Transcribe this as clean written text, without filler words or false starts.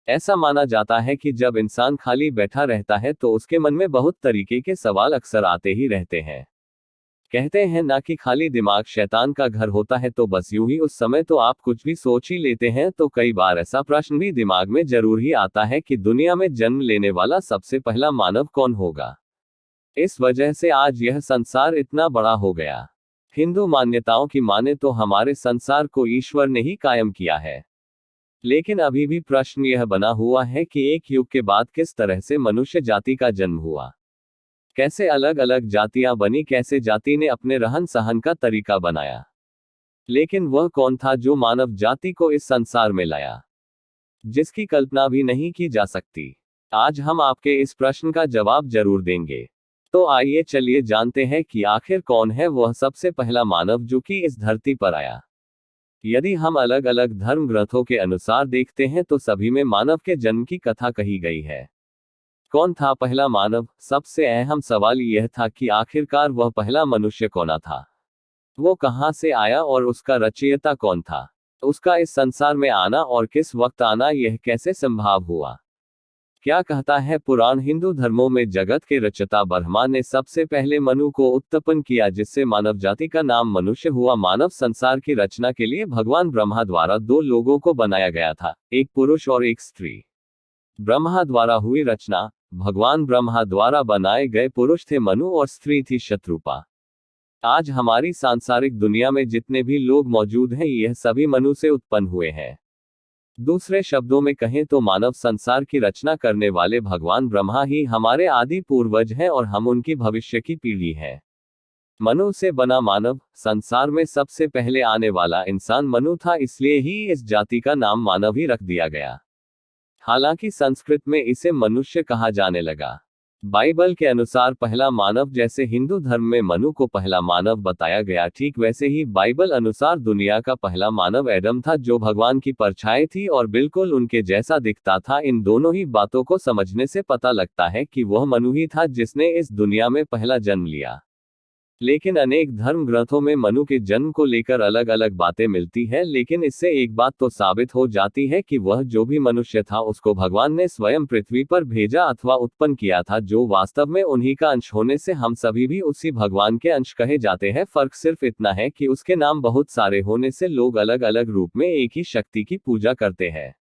ऐसा माना जाता है कि जब इंसान खाली बैठा रहता है तो उसके मन में बहुत तरीके के सवाल अक्सर आते ही रहते हैं। कहते हैं ना कि खाली दिमाग शैतान का घर होता है, तो बस यूं ही उस समय तो आप कुछ भी सोच ही लेते हैं। तो कई बार ऐसा प्रश्न भी दिमाग में जरूर ही आता है कि दुनिया में जन्म लेने वाला सबसे पहला मानव कौन होगा। इस वजह से आज यह संसार इतना बड़ा हो गया। हिंदू मान्यताओं की माने तो हमारे संसार को ईश्वर ने ही कायम किया है। लेकिन अभी भी प्रश्न यह बना हुआ है कि एक युग के बाद किस तरह से मनुष्य जाति का जन्म हुआ, कैसे अलग अलग जातियां बनी, कैसे जाति ने अपने रहन सहन का तरीका बनाया। लेकिन वह कौन था जो मानव जाति को इस संसार में लाया, जिसकी कल्पना भी नहीं की जा सकती। आज हम आपके इस प्रश्न का जवाब जरूर देंगे। तो आइए चलिए जानते हैं कि आखिर कौन है वह सबसे पहला मानव जो कि इस धरती पर आया। यदि हम अलग अलग धर्म ग्रंथों के अनुसार देखते हैं तो सभी में मानव के जन्म की कथा कही गई है। कौन था पहला मानव? सबसे अहम सवाल यह था कि आखिरकार वह पहला मनुष्य कौन था, वो कहां से आया और उसका रचयिता कौन था। उसका इस संसार में आना और किस वक्त आना, यह कैसे संभव हुआ। क्या कहता है पुराण? हिंदू धर्मों में जगत के रचयिता ब्रह्मा ने सबसे पहले मनु को उत्पन्न किया, जिससे मानव जाति का नाम मनुष्य हुआ। मानव संसार की रचना के लिए भगवान ब्रह्मा द्वारा दो लोगों को बनाया गया था, एक पुरुष और एक स्त्री। ब्रह्मा द्वारा हुई रचना, भगवान ब्रह्मा द्वारा बनाए गए पुरुष थे मनु और स्त्री थी शत्रुपा। आज हमारी सांसारिक दुनिया में जितने भी लोग मौजूद हैं, यह सभी मनु से उत्पन्न हुए हैं। दूसरे शब्दों में कहें तो मानव संसार की रचना करने वाले भगवान ब्रह्मा ही हमारे आदि पूर्वज हैं और हम उनकी भविष्य की पीढ़ी हैं। मनु से बना मानव, संसार में सबसे पहले आने वाला इंसान मनु था, इसलिए ही इस जाति का नाम मानव ही रख दिया गया। हालांकि संस्कृत में इसे मनुष्य कहा जाने लगा। बाइबल के अनुसार पहला मानव, जैसे हिंदू धर्म में मनु को पहला मानव बताया गया, ठीक वैसे ही बाइबल अनुसार दुनिया का पहला मानव एडम था, जो भगवान की परछाई थी और बिल्कुल उनके जैसा दिखता था। इन दोनों ही बातों को समझने से पता लगता है कि वह मनु ही था जिसने इस दुनिया में पहला जन्म लिया। लेकिन अनेक धर्म ग्रंथों में मनु के जन्म को लेकर अलग अलग बातें मिलती है, लेकिन इससे एक बात तो साबित हो जाती है कि वह जो भी मनुष्य था उसको भगवान ने स्वयं पृथ्वी पर भेजा अथवा उत्पन्न किया था, जो वास्तव में उन्हीं का अंश होने से हम सभी भी उसी भगवान के अंश कहे जाते हैं। फर्क सिर्फ इतना है कि उसके नाम बहुत सारे होने से लोग अलग अलग रूप में एक ही शक्ति की पूजा करते हैं।